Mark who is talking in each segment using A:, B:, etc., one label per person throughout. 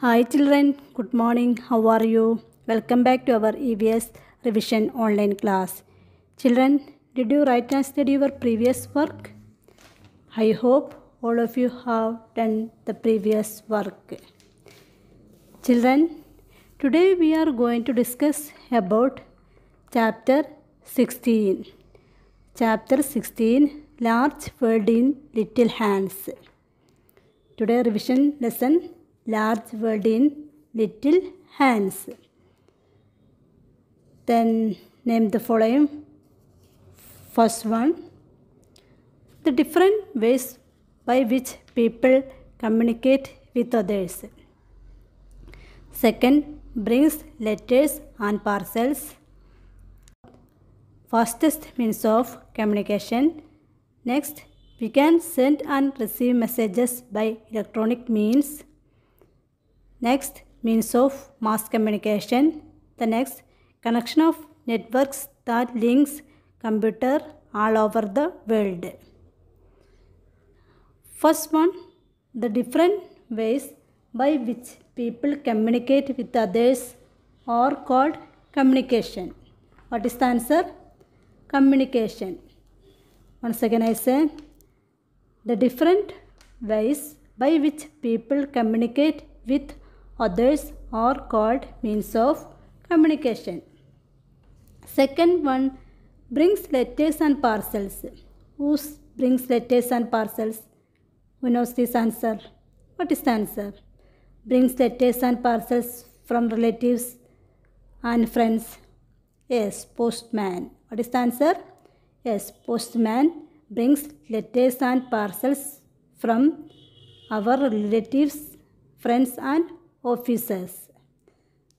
A: Hi children, good morning. How are you? Welcome back to our EVS revision online class. Children, did you write and study your previous work? I hope all of you have done the previous work. Children, today we are going to discuss about chapter 16. Chapter 16, Large World in Little Hands. Today revision lesson, Large World in Little Hands. Then name the following. First one, the different ways by which people communicate with others. Second, brings letters and parcels. Fastest means of communication. Next, we can send and receive messages by electronic means. Next, means of mass communication. The next, connection of networks that links computer all over the world. First one, the different ways by which people communicate with others are called communication. What is the answer? Communication. Once again I say, the different ways by which people communicate with others are called means of communication. Second one, brings letters and parcels. Who brings letters and parcels? Who knows this answer? What is the answer? Brings letters and parcels from relatives and friends. Yes, postman. What is the answer? Yes, postman brings letters and parcels from our relatives, friends and officers.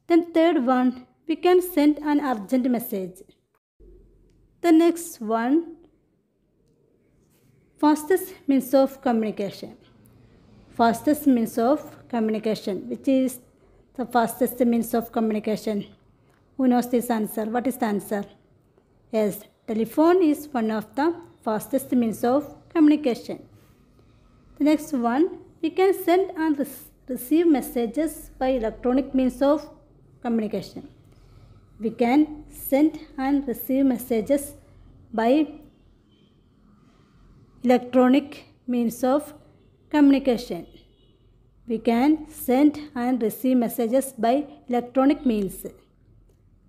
A: Then third one, we can send an urgent message. The next one, fastest means of communication. Fastest means of communication. Which is the fastest means of communication? Who knows this answer? What is the answer? Yes, telephone is one of the fastest means of communication. The next one, we can send and receive messages by electronic means of communication. We can send and receive messages by electronic means of communication. We can send and receive messages by electronic means.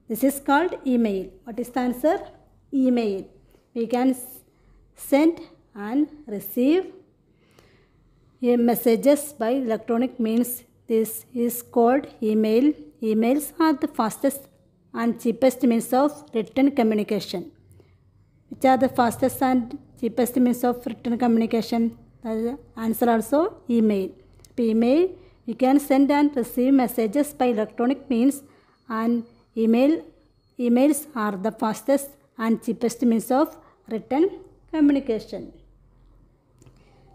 A: This is called email. What is the answer? Email. We can send and receive messages by electronic means. This is called email. Emails are the fastest and cheapest means of written communication. Which are the fastest and cheapest means of written communication? The answer also email. Email, we can send and receive messages by electronic means, and emails are the fastest and cheapest means of written communication.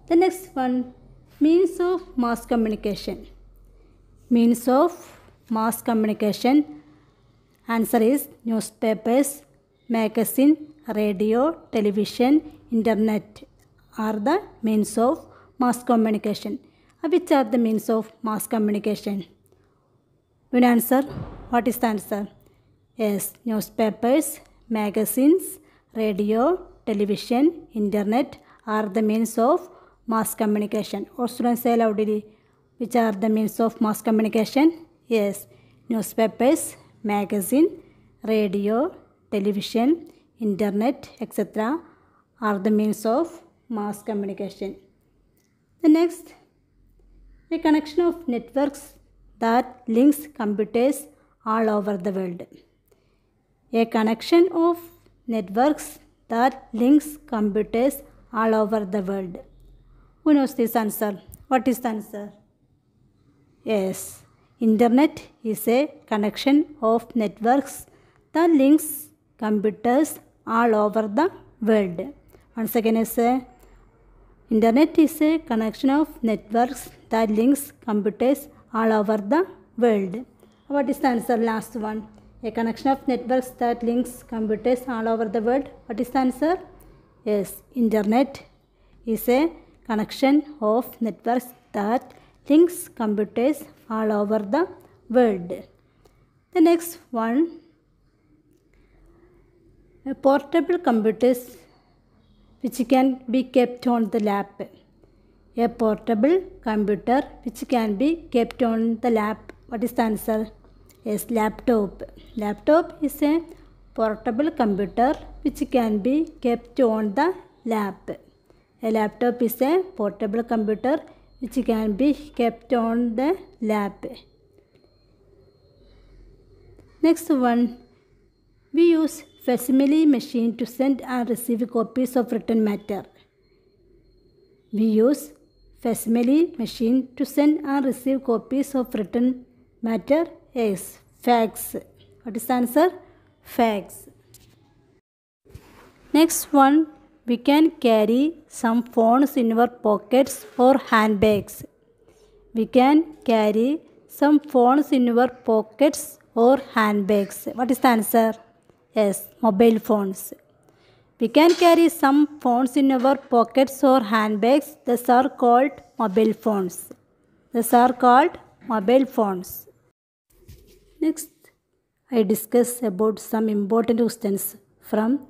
A: The next one, means of mass communication. Means of mass communication. Answer is newspapers, magazine, radio, television, internet are the means of mass communication. Which are the means of mass communication? One answer. What is the answer? Yes, newspapers, magazines, radio, television, internet are the means of mass communication. Or students say loudly, which are the means of mass communication? Yes, newspapers, magazine, radio, television, internet, etc. are the means of mass communication. The next, a connection of networks that links computers all over the world. A connection of networks that links computers all over the world. Who knows this answer? What is the answer? Yes, internet is a connection of networks that links computers all over the world. Once again I say, internet is a connection of networks that links computers all over the world. What is the answer? Last one. A connection of networks that links computers all over the world. What is the answer? Yes, internet is a connection of networks that links computers all over the world. The next one, portable computers which can be kept on the lap. A portable computer which can be kept on the lap. What is the answer? Yes, laptop. Laptop is a portable computer which can be kept on the lap. A laptop is a portable computer which can be kept on the lap. Next one, we use facsimile machine to send and receive copies of written matter. We use facsimile machine to send and receive copies of written matter. Yes, fax. What is the answer? Fax. Next one, we can carry some phones in our pockets or handbags. We can carry some phones in our pockets or handbags. What is the answer? Yes, mobile phones. We can carry some phones in our pockets or handbags. These are called mobile phones. These are called mobile phones. Next, I discuss about some important questions from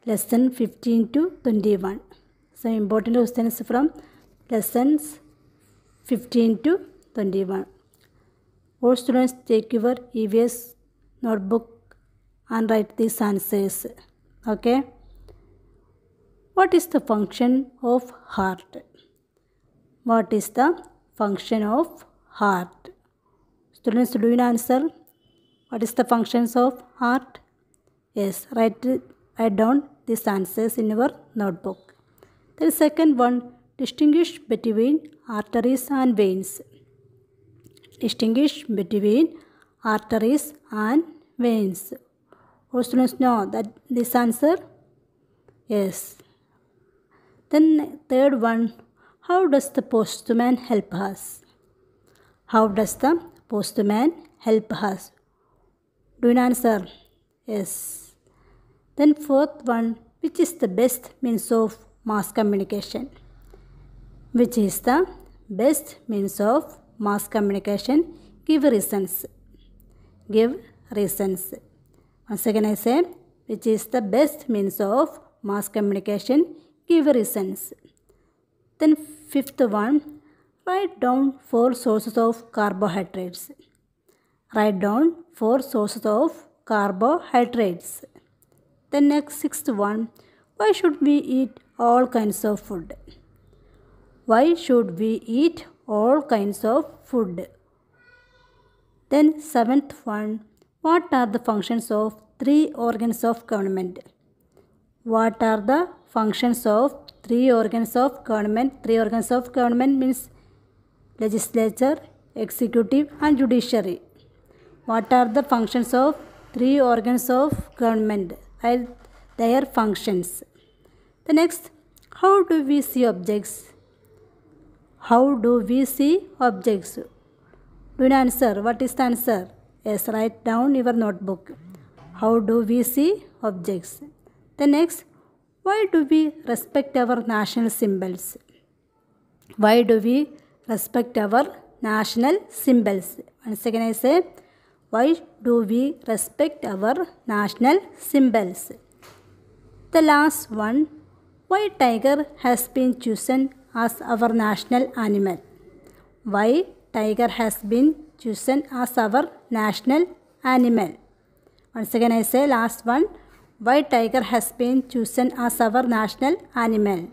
A: lesson 15 to 21. Some important questions from lessons 15 to 21. All students take your EVS notebook and write these answers. Okay. What is the function of heart? What is the function of heart? Students, do you answer? What is the functions of heart? Yes, write down these answers in your notebook. The second one, distinguish between arteries and veins. Distinguish between arteries and veins. All students know that this answer? Yes. Then third one, how does the postman help us? How does the postman help us? Do you answer? Yes. Then fourth one, which is the best means of mass communication? Which is the best means of mass communication? Give reasons. Give reasons. Once again I say, which is the best means of mass communication? Give reasons. Then fifth one, write down 4 sources of carbohydrates. Write down 4 sources of carbohydrates. The next sixth one, why should we eat all kinds of food? Why should we eat all kinds of food? Then seventh one, what are the functions of 3 organs of government? What are the functions of 3 organs of government? 3 organs of government means legislature, executive and judiciary. What are the functions of 3 organs of government? Their functions. The next, how do we see objects? How do we see objects? Do you answer? What is the answer? Yes, write down your notebook. How do we see objects? The next, why do we respect our national symbols? Why do we respect our national symbols? Once again I say, why do we respect our national symbols? The last one, why tiger has been chosen as our national animal? Why tiger has been chosen as our national animal? Once again I say last one, why tiger has been chosen as our national animal?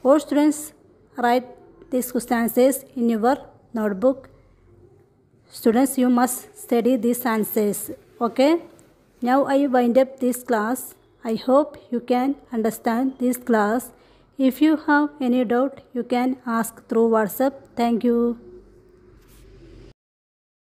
A: All students write these questions in your notebook. Students, you must study these answers. Okay? Now I wind up this class. I hope you can understand this class. If you have any doubt, you can ask through WhatsApp. Thank you.